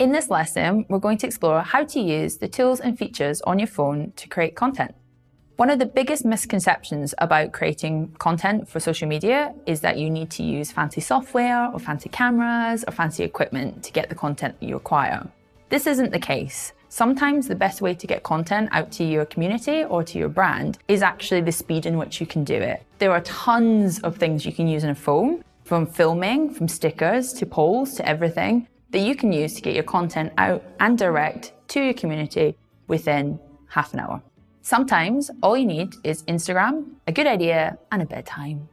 In this lesson, we're going to explore how to use the tools and features on your phone to create content. One of the biggest misconceptions about creating content for social media is that you need to use fancy software or fancy cameras or fancy equipment to get the content that you require. This isn't the case. Sometimes the best way to get content out to your community or to your brand is actually the speed in which you can do it. There are tons of things you can use on a phone, from filming, from stickers to polls to everything, that you can use to get your content out and direct to your community within half an hour. Sometimes all you need is Instagram, a good idea, and a bedtime.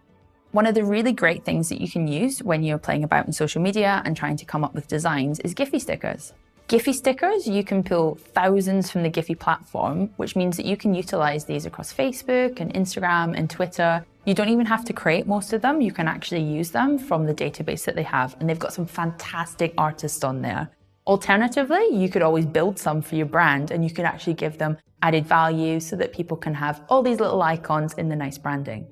One of the really great things that you can use when you're playing about in social media and trying to come up with designs is Giphy stickers. Giphy stickers, you can pull thousands from the Giphy platform, which means that you can utilize these across Facebook and Instagram and Twitter. You don't even have to create most of them. You can actually use them from the database that they have, and they've got some fantastic artists on there. Alternatively, you could always build some for your brand, and you could actually give them added value so that people can have all these little icons in the nice branding.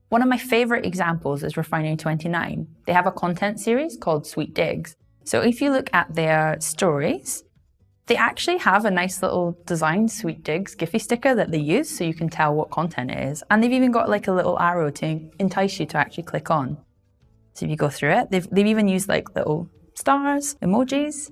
One of my favorite examples is Refinery29. They have a content series called Sweet Digs. So if you look at their stories, they actually have a nice little designed Sweet Digs Giphy sticker that they use so you can tell what content it is. And they've even got like a little arrow to entice you to actually click on. So if you go through it, they've even used like little stars, emojis.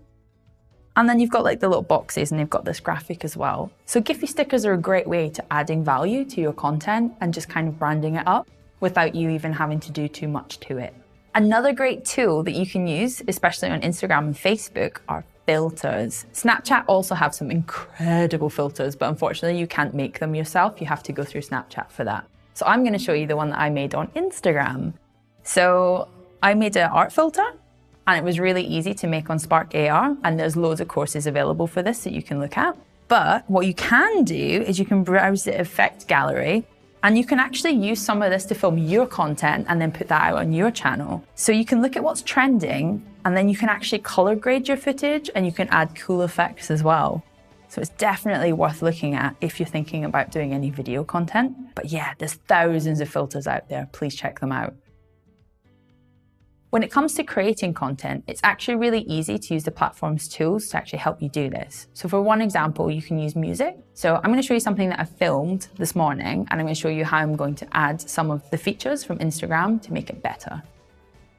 And then you've got like the little boxes and they've got this graphic as well. So Giphy stickers are a great way to adding value to your content and just kind of branding it up without you even having to do too much to it. Another great tool that you can use, especially on Instagram and Facebook, are filters. Snapchat also have some incredible filters, but unfortunately you can't make them yourself. You have to go through Snapchat for that. So I'm going to show you the one that I made on Instagram. So I made an art filter, and it was really easy to make on Spark AR, and there's loads of courses available for this that you can look at. But what you can do is you can browse the effect gallery, and you can actually use some of this to film your content and then put that out on your channel. So you can look at what's trending, and then you can actually color grade your footage, and you can add cool effects as well. So it's definitely worth looking at if you're thinking about doing any video content. But yeah, there's thousands of filters out there. Please check them out. When it comes to creating content, it's actually really easy to use the platform's tools to actually help you do this. So for one example, you can use music. So I'm going to show you something that I filmed this morning, and I'm going to show you how I'm going to add some of the features from Instagram to make it better.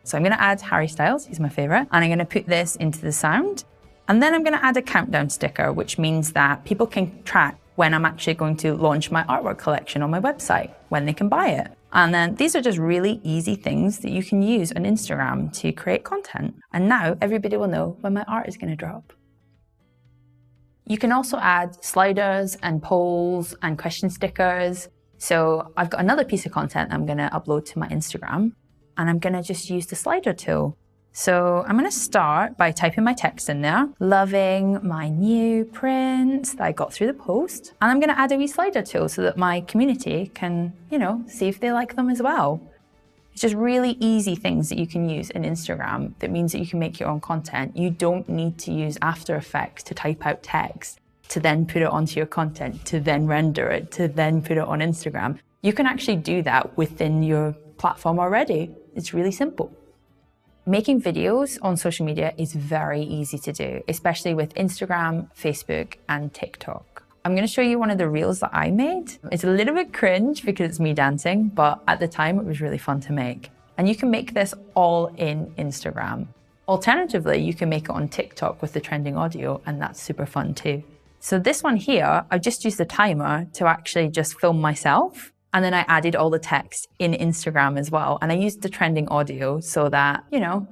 So I'm going to add Harry Styles, he's my favorite, and I'm going to put this into the sound. And then I'm going to add a countdown sticker, which means that people can track when I'm actually going to launch my artwork collection on my website, when they can buy it. And then these are just really easy things that you can use on Instagram to create content. And now everybody will know when my art is going to drop. You can also add sliders and polls and question stickers. So I've got another piece of content I'm going to upload to my Instagram, and I'm going to just use the slider tool. So I'm going to start by typing my text in there, loving my new prints that I got through the post. And I'm going to add a wee slider tool so that my community can, see if they like them as well. It's just really easy things that you can use in Instagram that means that you can make your own content. You don't need to use After Effects to type out text, to then put it onto your content, to then render it, to then put it on Instagram. You can actually do that within your platform already. It's really simple. Making videos on social media is very easy to do, especially with Instagram, Facebook, and TikTok. I'm going to show you one of the reels that I made. It's a little bit cringe because it's me dancing, but at the time it was really fun to make. And you can make this all in Instagram. Alternatively, you can make it on TikTok with the trending audio, and that's super fun too. So this one here, I just used the timer to actually just film myself. And then I added all the text in Instagram as well. And I used the trending audio so that,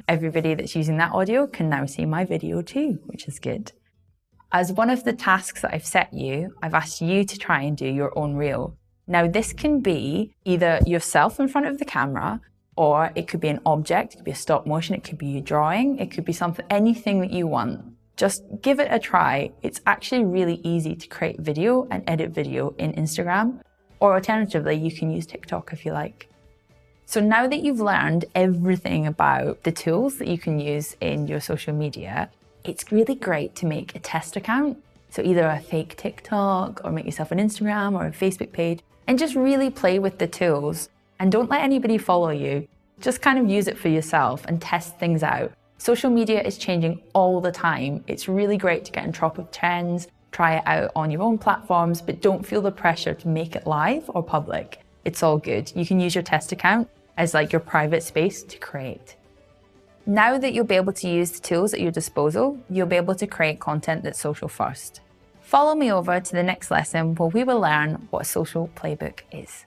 everybody that's using that audio can now see my video too, which is good. As one of the tasks that I've set you, I've asked you to try and do your own reel. Now, this can be either yourself in front of the camera, or it could be an object, it could be a stop motion, it could be you drawing, it could be anything that you want. Just give it a try. It's actually really easy to create video and edit video in Instagram. Or alternatively, you can use TikTok if you like. So now that you've learned everything about the tools that you can use in your social media, it's really great to make a test account. So either a fake TikTok, or make yourself an Instagram or a Facebook page, and just really play with the tools. And don't let anybody follow you. Just kind of use it for yourself and test things out. Social media is changing all the time. It's really great to get on top of trends, try it out on your own platforms, but don't feel the pressure to make it live or public. It's all good. You can use your test account as like your private space to create. Now that you'll be able to use the tools at your disposal, you'll be able to create content that's social first. Follow me over to the next lesson where we will learn what a social playbook is.